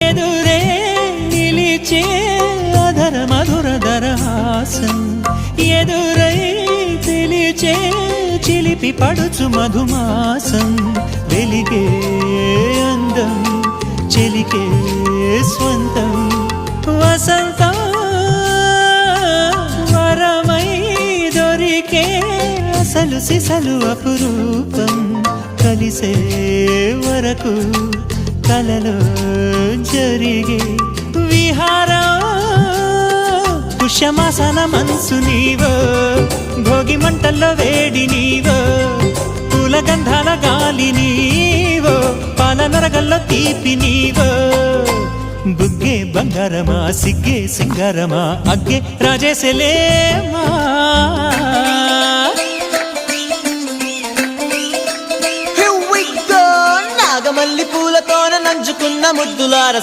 ఎదురే నిలిచే అధర మధుర దరహాసం ఎదురై పిలిచే చిలిపి పడుచు మధుమాసం వెలిగే అందం చెలికే స్వంతం వసంతం వరమై దొరికే అసలు సిసలు అపురూపం కలిసే వరకు కలలో జరిగే విహారం పుష్యమాసన మనసు నీవో భోగి మంటల్లో వేడి నీవో పూల గంధాల గాలి నీవో పాల నరగల్లో తీపి నీవో బుగ్గే బంగారమా సిగ్గే సింగారమా అగ్గే రాజేసెలేమా నాగమల్లి పూలతోన నంచుకున్న ముద్దులార